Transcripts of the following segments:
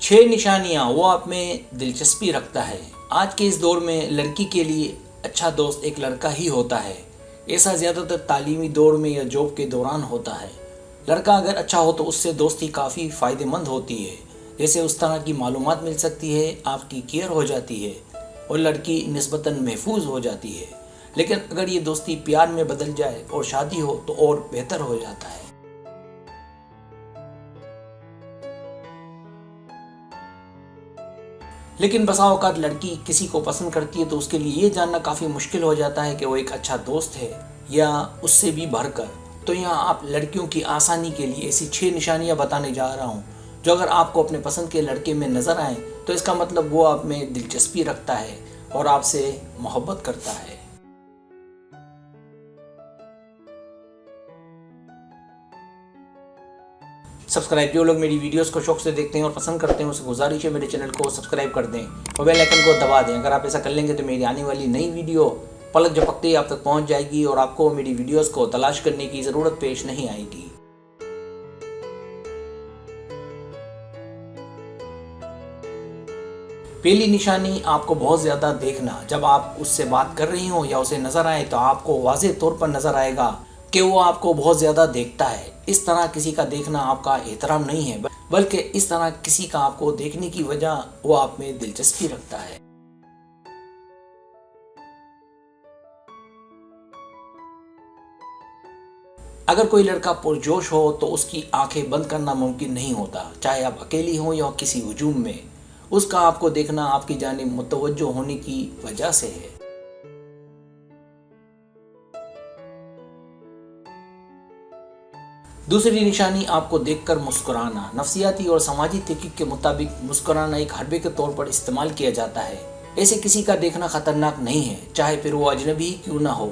छह निशानियां वो आप में दिलचस्पी रखता है। आज के इस दौर में लड़की के लिए अच्छा दोस्त एक लड़का ही होता है। ऐसा ज़्यादातर तालीमी दौर में या जॉब के दौरान होता है। लड़का अगर अच्छा हो तो उससे दोस्ती काफ़ी फ़ायदेमंद होती है। जैसे उस तरह की मालूमात मिल सकती है, आपकी केयर हो जाती है और लड़की निस्बतन महफूज हो जाती है। लेकिन अगर ये दोस्ती प्यार में बदल जाए और शादी हो तो और बेहतर हो जाता है। लेकिन बसा औकात लड़की किसी को पसंद करती है तो उसके लिए ये जानना काफ़ी मुश्किल हो जाता है कि वो एक अच्छा दोस्त है या उससे भी बढ़कर। तो यहाँ आप लड़कियों की आसानी के लिए ऐसी 6 निशानियाँ बताने जा रहा हूँ जो अगर आपको अपने पसंद के लड़के में नज़र आए तो इसका मतलब वो आप में दिलचस्पी रखता है और आपसे मोहब्बत करता है। सब्सक्राइब, जो लोग मेरी वीडियोस को शौक से देखते हैं और पसंद करते हैं उसे गुजारिश है मेरे चैनल को सब्सक्राइब कर दें और बेल आइकन को दबा दें। अगर आप ऐसा कर लेंगे तो मेरी आने वाली नई वीडियो पलक झपकते ही आप तक पहुंच जाएगी और आपको मेरी वीडियोस को तलाश करने की ज़रूरत पेश नहीं आएगी। पहली निशानी, आपको बहुत ज़्यादा देखना। जब आप उससे बात कर रही हो या उसे नज़र आए तो आपको वाज़ेह तौर पर नज़र आएगा कि वो आपको बहुत ज़्यादा देखता है। इस तरह किसी का देखना आपका एहतराम नहीं है, बल्कि इस तरह किसी का आपको देखने की वजह वो आप में दिलचस्पी रखता है। अगर कोई लड़का पुरजोश हो तो उसकी आंखें बंद करना मुमकिन नहीं होता, चाहे आप अकेली हो या किसी हुजूम में। उसका आपको देखना आपकी जानिब मुतवज्जो होने की वजह से है। दूसरी निशानी, आपको देखकर मुस्कुराना। नफ्सियाती और समाजी तहकीक के मुताबिक मुस्कुराना एक हरबे के तौर पर इस्तेमाल किया जाता है। ऐसे किसी का देखना खतरनाक नहीं है, चाहे फिर वो अजनबी ही क्यों ना हो।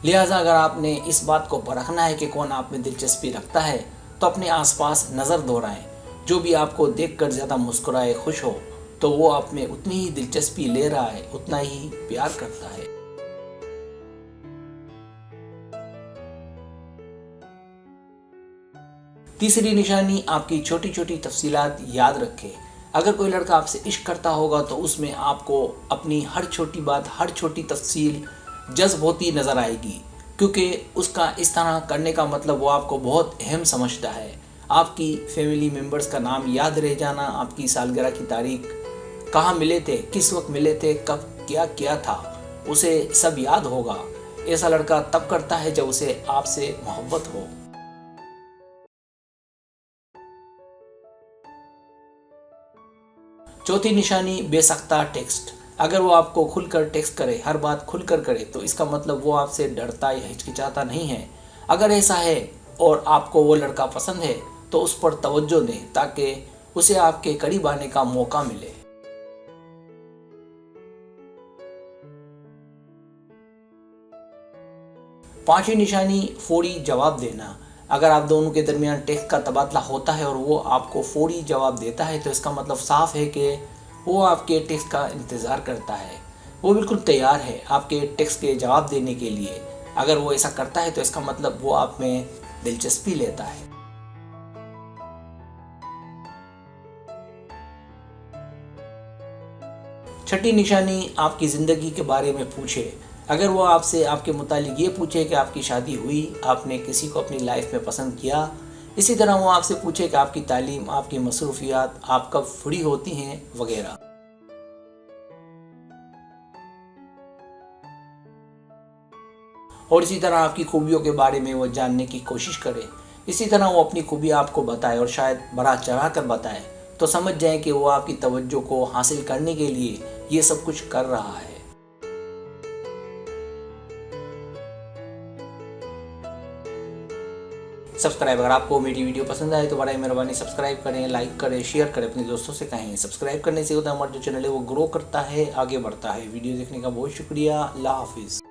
लिहाजा अगर आपने इस बात को परखना है कि कौन आप में दिलचस्पी रखता है तो अपने आसपास नज़र दौड़ाएं। जो भी आपको देखकर ज़्यादा मुस्कुराए, खुश हो, तो वो आप में उतनी ही दिलचस्पी ले रहा है, उतना ही प्यार करता है। तीसरी निशानी, आपकी छोटी छोटी तफसीलात याद रखें। अगर कोई लड़का आपसे इश्क करता होगा तो उसमें आपको अपनी हर छोटी बात, हर छोटी तफसील जज्ब होती नज़र आएगी, क्योंकि उसका इस तरह करने का मतलब वो आपको बहुत अहम समझता है। आपकी फैमिली मेम्बर्स का नाम याद रह जाना, आपकी सालगिरह की तारीख, कहाँ मिले थे, किस वक्त मिले थे, कब क्या किया था, उसे सब याद होगा। ऐसा लड़का तब करता है जब उसे आपसे मोहब्बत हो। चौथी निशानी, बेसख्ता टेक्स्ट। अगर वो आपको खुलकर टेक्स्ट करे, हर बात खुलकर करे, तो इसका मतलब वो आपसे डरता या हिचकिचाता नहीं है। अगर ऐसा है और आपको वो लड़का पसंद है तो उस पर तवज्जो दें ताकि उसे आपके करीब आने का मौका मिले। पांचवी निशानी, फौरी जवाब देना। अगर आप दोनों के दरमियान टेक्स्ट का तबादला होता है और वो आपको फौरी जवाब देता है तो इसका मतलब साफ है कि वो आपके टेक्स्ट का इंतज़ार करता है। वो बिल्कुल तैयार है आपके टेक्स्ट के जवाब देने के लिए। अगर वो ऐसा करता है तो इसका मतलब वो आप में दिलचस्पी लेता है। छठी निशानी, आपकी ज़िंदगी के बारे में पूछे। अगर वो आपसे आपके मुतालिक ये पूछे कि आपकी शादी हुई, आपने किसी को अपनी लाइफ में पसंद किया। इसी तरह वो आपसे पूछे कि आपकी तालीम, आपकी मसरूफियात, आप कब फ्री होती हैं, वगैरह। और इसी तरह आपकी खूबियों के बारे में वो जानने की कोशिश करे। इसी तरह वो अपनी खूबी आपको बताए और शायद बढ़ा चढ़ा कर बताए, तो समझ जाएं कि वो आपकी तवज्जो को हासिल करने के लिए ये सब कुछ कर रहा है। सब्सक्राइब, अगर आपको मेरी वीडियो पसंद आए तो बड़ी मेहरबानी सब्सक्राइब करें, लाइक करें, शेयर करें, अपने दोस्तों से कहें। सब्सक्राइब करने से होता है हमारा जो चैनल है वो ग्रो करता है, आगे बढ़ता है। वीडियो देखने का बहुत शुक्रिया। अल्लाह हाफिज़।